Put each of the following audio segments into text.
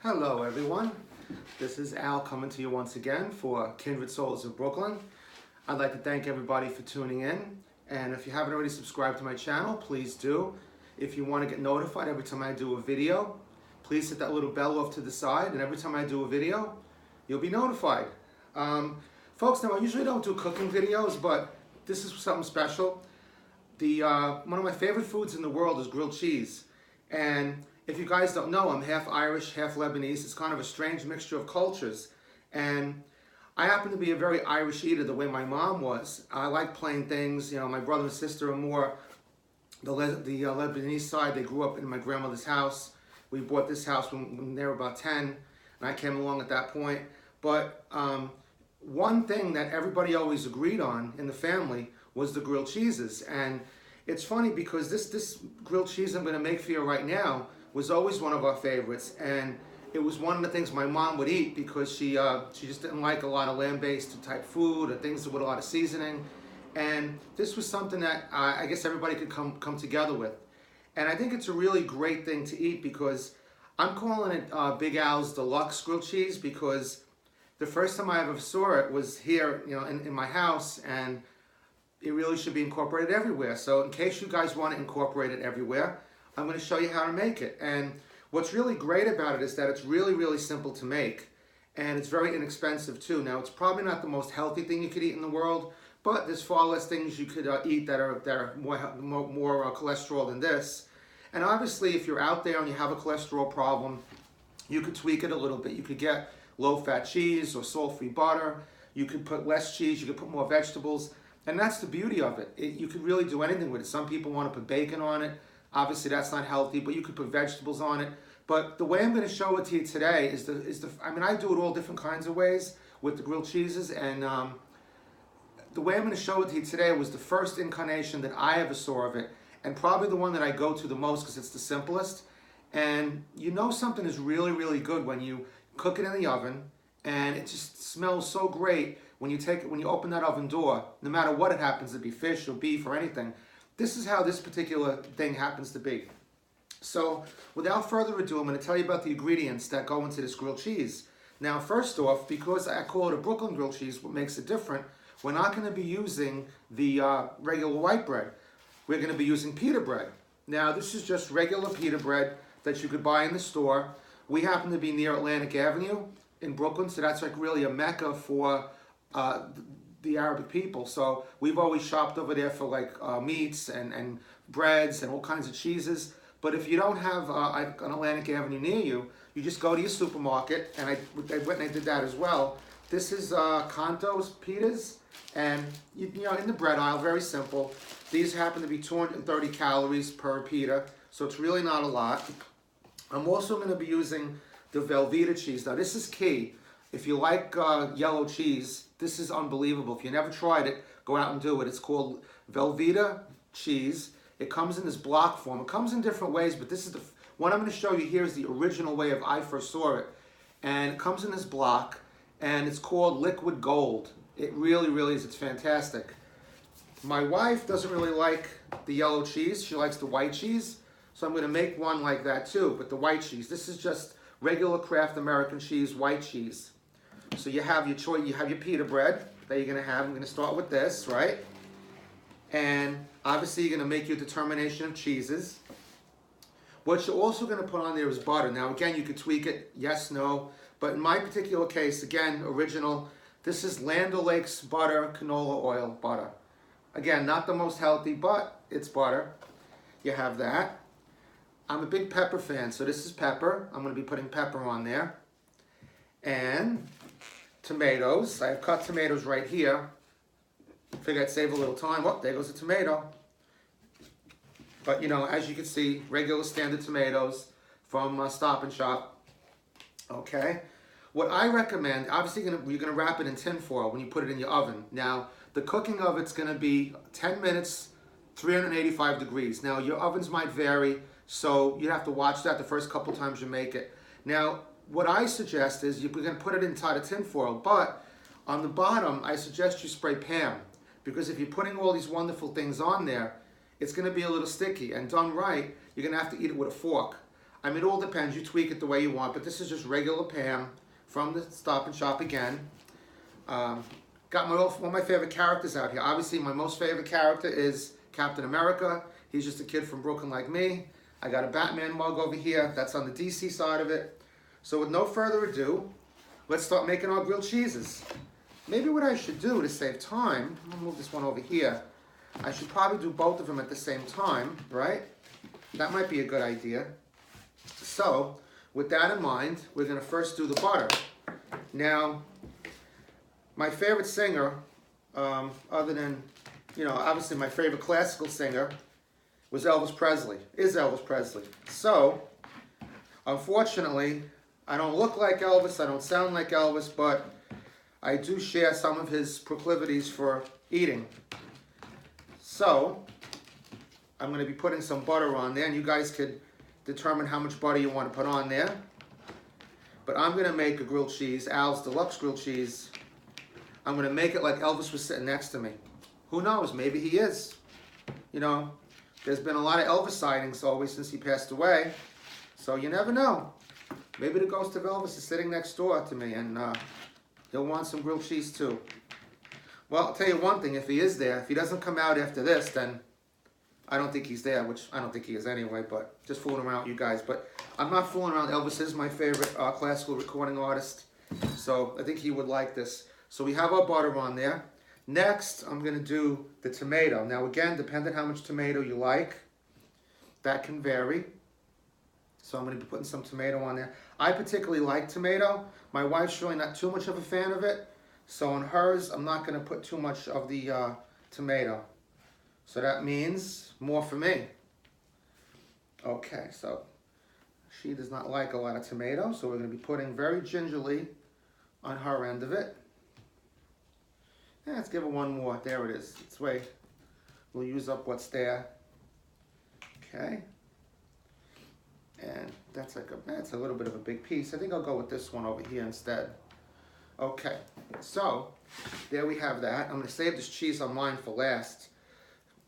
Hello everyone, this is Al coming to you once again for Kindred Souls of Brooklyn. I'd like to thank everybody for tuning in, and if you haven't already subscribed to my channel, please do. If you want to get notified every time I do a video, please hit that little bell off to the side, and every time I do a video, you'll be notified. Folks, now I usually don't do cooking videos, but this is something special. One of my favorite foods in the world is grilled cheese, and if you guys don't know, I'm half Irish, half Lebanese. It's kind of a strange mixture of cultures. And I happen to be a very Irish eater the way my mom was. I like plain things. You know, my brother and sister are more the Lebanese side. They grew up in my grandmother's house. We bought this house when they were about 10, and I came along at that point. But one thing that everybody always agreed on in the family was the grilled cheeses. And it's funny because this grilled cheese I'm going to make for you right now was always one of our favorites, and it was one of the things my mom would eat because she just didn't like a lot of land-based type food or things with a lot of seasoning. And this was something that I guess everybody could come together with. And I think it's a really great thing to eat because I'm calling it Big Al's Deluxe Grilled Cheese because the first time I ever saw it was here, you know, in my house, and it really should be incorporated everywhere. So in case you guys want to incorporate it everywhere, I'm going to show you how to make it. And what's really great about it is that it's really, really simple to make, and it's very inexpensive too. Now, it's probably not the most healthy thing you could eat in the world, but there's far less things you could eat that are more cholesterol than this. And obviously, if you're out there and you have a cholesterol problem, you could tweak it a little bit. You could get low-fat cheese or salt-free butter. You could put less cheese. You could put more vegetables. And that's the beauty of it. You could really do anything with it. Some people want to put bacon on it. Obviously, that's not healthy, but you could put vegetables on it. But the way I'm going to show it to you today is I mean, I do it all different kinds of ways with the grilled cheeses, and the way I'm going to show it to you today was the first incarnation that I ever saw of it, and probably the one that I go to the most because it's the simplest. And you know something is really, really good when you cook it in the oven, and it just smells so great when you open that oven door, no matter what it happens to be, fish or beef or anything. This is how this particular thing happens to be. So without further ado, I'm going to tell you about the ingredients that go into this grilled cheese. Now, first off, because I call it a Brooklyn grilled cheese, what makes it different, we're not going to be using the regular white bread. We're going to be using pita bread. Now, this is just regular pita bread that you could buy in the store. We happen to be near Atlantic Avenue in Brooklyn, so that's like really a mecca for the Arabic people. So we've always shopped over there for like meats and breads and all kinds of cheeses. But if you don't have an Atlantic Avenue near you, you just go to your supermarket, and I went and I did that as well. This is Kanto's pitas, and you know, in the bread aisle, very simple. These happen to be 230 calories per pita, so it's really not a lot. I'm also going to be using the Velveeta cheese. Now this is key. If you like yellow cheese, this is unbelievable. If you never tried it, go out and do it. It's called Velveeta cheese. It comes in this block form. It comes in different ways, but this is the one I'm going to show you here is the original way of I first saw it. And it comes in this block, and it's called Liquid Gold. It really, really is. It's fantastic. My wife doesn't really like the yellow cheese. She likes the white cheese. So I'm going to make one like that too, but the white cheese. This is just regular Kraft American cheese, white cheese. So you have your choice, you have your pita bread that you're going to have. I'm going to start with this, right? And obviously you're going to make your determination of cheeses. What you're also going to put on there is butter. Now again, you could tweak it, yes, no. But in my particular case, again, original, this is Land O'Lakes butter, canola oil butter. Again, not the most healthy, but it's butter. You have that. I'm a big pepper fan, so this is pepper. I'm going to be putting pepper on there. And tomatoes. I have cut tomatoes right here. Figure I'd save a little time. Oh, there goes a tomato. But you know, as you can see, regular standard tomatoes from Stop and Shop. Okay. What I recommend, obviously you're going to wrap it in tin foil when you put it in your oven. Now, the cooking of it's going to be 10 minutes, 385 degrees. Now, your ovens might vary, so you have to watch that the first couple times you make it. Now, what I suggest is you're going to put it inside a tin foil, but on the bottom, I suggest you spray Pam, because if you're putting all these wonderful things on there, it's going to be a little sticky, and done right, you're going to have to eat it with a fork. I mean, it all depends. You tweak it the way you want, but this is just regular Pam from the Stop and Shop again. Got one of my favorite characters out here. Obviously, my most favorite character is Captain America. He's just a kid from Brooklyn like me. I got a Batman mug over here. That's on the DC side of it. So with no further ado, let's start making our grilled cheeses. Maybe what I should do to save time, I'm gonna move this one over here. I should probably do both of them at the same time, right? That might be a good idea. So, with that in mind, we're gonna first do the butter. Now, my favorite singer, other than, obviously my favorite classical singer was Elvis Presley, is Elvis Presley. So, unfortunately, I don't look like Elvis, I don't sound like Elvis, but I do share some of his proclivities for eating. So, I'm going to be putting some butter on there, and you guys could determine how much butter you want to put on there. But I'm going to make a grilled cheese, Al's Deluxe Grilled Cheese. I'm going to make it like Elvis was sitting next to me. Who knows? Maybe he is. There's been a lot of Elvis sightings always since he passed away. So you never know. Maybe the ghost of Elvis is sitting next door to me, and he'll want some grilled cheese too. Well, I'll tell you one thing. If he is there, if he doesn't come out after this, then I don't think he's there, which I don't think he is anyway, but just fooling around with you guys. But I'm not fooling around. Elvis is my favorite classical recording artist, so I think he would like this. So we have our butter on there. Next, I'm going to do the tomato. Now again, depending on how much tomato you like, that can vary. So I'm going to be putting some tomato on there. I particularly like tomato. My wife's really not too much of a fan of it. So on hers, I'm not going to put too much of the tomato. So that means more for me. Okay, so she does not like a lot of tomato, so we're going to be putting very gingerly on her end of it. Yeah, let's give it one more. There it is. This way we'll use up what's there. Okay. And that's a little bit of a big piece. I think I'll go with this one over here instead. Okay, so there we have that. I'm going to save this cheese on mine for last.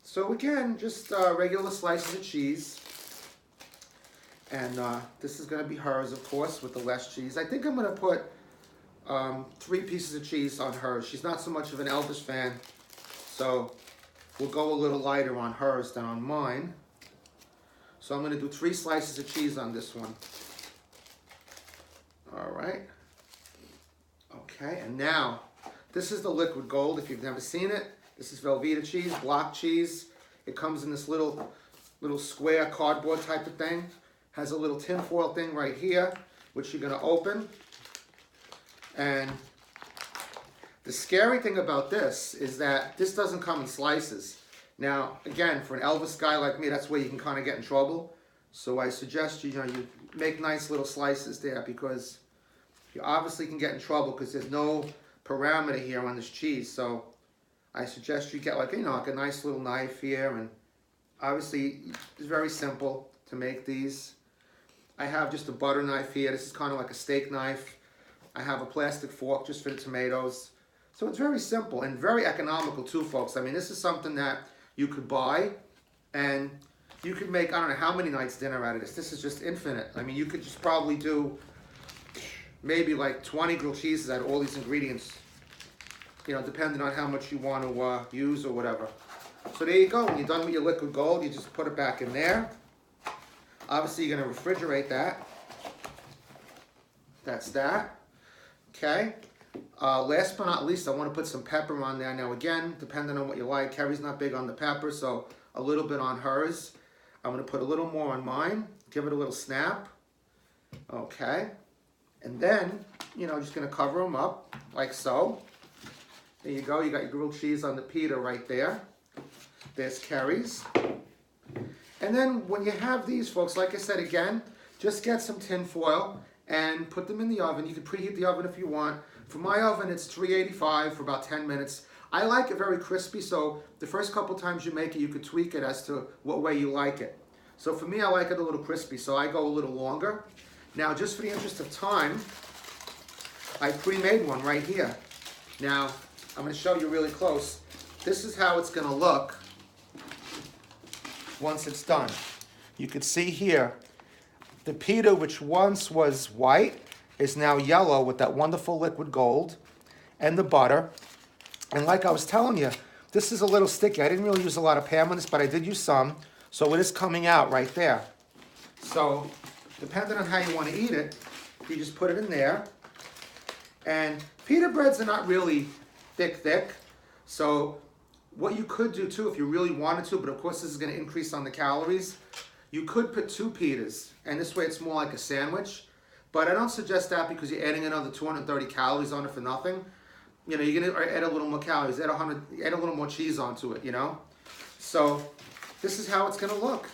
So again, just regular slices of cheese. And this is going to be hers, of course, with the less cheese. I think I'm going to put 3 pieces of cheese on hers. She's not so much of an Elvis fan, so we'll go a little lighter on hers than on mine. So I'm going to do 3 slices of cheese on this one. All right. Okay, and now, this is the liquid gold. If you've never seen it, this is Velveeta cheese, block cheese. It comes in this little square cardboard type of thing. Has a little tin foil thing right here, which you're going to open. And the scary thing about this is that this doesn't come in slices. Now, again, for an Elvis guy like me, that's where you can kind of get in trouble. So I suggest you make nice little slices there, because you obviously can get in trouble because there's no parameter here on this cheese. So I suggest you get like a nice little knife here, and obviously it's very simple to make these. I have just a butter knife here. This is kind of like a steak knife. I have a plastic fork just for the tomatoes. So it's very simple and very economical too, folks. I mean, this is something that you could buy, and you could make, I don't know how many nights dinner out of this. This is just infinite. I mean, you could just probably do maybe like 20 grilled cheeses out of all these ingredients, depending on how much you want to use or whatever. So there you go. When you're done with your liquid gold, you just put it back in there. Obviously, you're going to refrigerate that. That's that. Okay. Last but not least, I want to put some pepper on there. Now again, depending on what you like, Carrie's not big on the pepper, so a little bit on hers. I'm going to put a little more on mine, give it a little snap. Okay. And then, just going to cover them up like so. There you go. You got your grilled cheese on the pita right there. There's Carrie's. And then when you have these, folks, like I said again, just get some tin foil and put them in the oven. You can preheat the oven if you want. For my oven, it's 385 for about 10 minutes. I like it very crispy, so the first couple times you make it, you could tweak it as to what way you like it. So for me, I like it a little crispy, so I go a little longer. Now, just for the interest of time, I pre-made one right here. Now, I'm going to show you really close. This is how it's going to look once it's done. You can see here, The pita, which once was white, is now yellow with that wonderful liquid gold, and the butter. And like I was telling you, this is a little sticky. I didn't really use a lot of Pam on this, but I did use some. So it is coming out right there. So depending on how you want to eat it, you just put it in there. And pita breads are not really thick. So what you could do too, if you really wanted to, but of course this is going to increase on the calories, you could put 2 pitas, and this way it's more like a sandwich. But I don't suggest that because you're adding another 230 calories on it for nothing. You know, you're going to add a little more calories, add a little more cheese onto it, you know. So this is how it's going to look.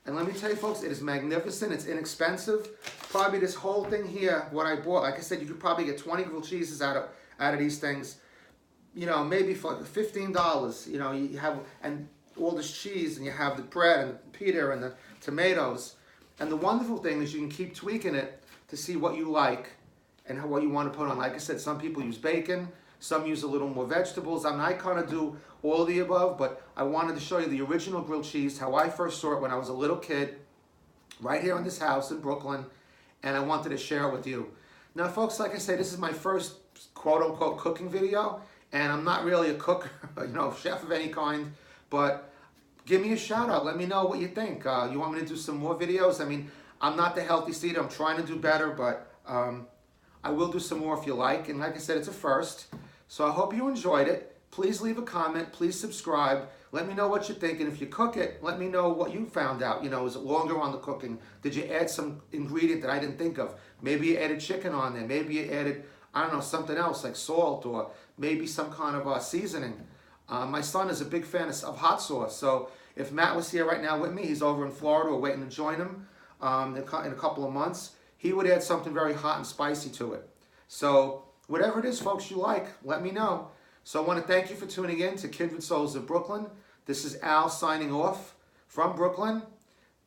And let me tell you folks, it is magnificent, it's inexpensive. Probably this whole thing here, what I bought, like I said, you could probably get 20 grilled cheeses out of these things. You know, maybe for $15, you know, you have, and all this cheese, and you have the bread, and the pita, and the tomatoes. And the wonderful thing is you can keep tweaking it to see what you like, and what you want to put on. Like I said, some people use bacon, some use a little more vegetables. I mean, I kind of do all of the above, but I wanted to show you the original grilled cheese, how I first saw it when I was a little kid, right here in this house in Brooklyn, and I wanted to share it with you. Now, folks, like I say, this is my first quote-unquote cooking video, and I'm not really a cook, you know, chef of any kind, but give me a shout out. Let me know what you think. You want me to do some more videos? I mean, I'm not the healthy eater. I'm trying to do better, but I will do some more if you like. And like I said, it's a first. So I hope you enjoyed it. Please leave a comment. Please subscribe. Let me know what you think. And if you cook it, let me know what you found out. You know, is it longer on the cooking? Did you add some ingredient that I didn't think of? Maybe you added chicken on there. Maybe you added, I don't know, something else like salt, or maybe some kind of seasoning. My son is a big fan of hot sauce. So if Matt was here right now with me, he's over in Florida, we're waiting to join him in a couple of months, he would add something very hot and spicy to it. So whatever it is, folks, you like, let me know. So I want to thank you for tuning in to Kindred Souls of Brooklyn. This is Al signing off from Brooklyn.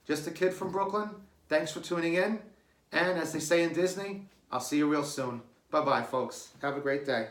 Just a kid from Brooklyn. Thanks for tuning in. And as they say in Disney, I'll see you real soon. Bye-bye, folks. Have a great day.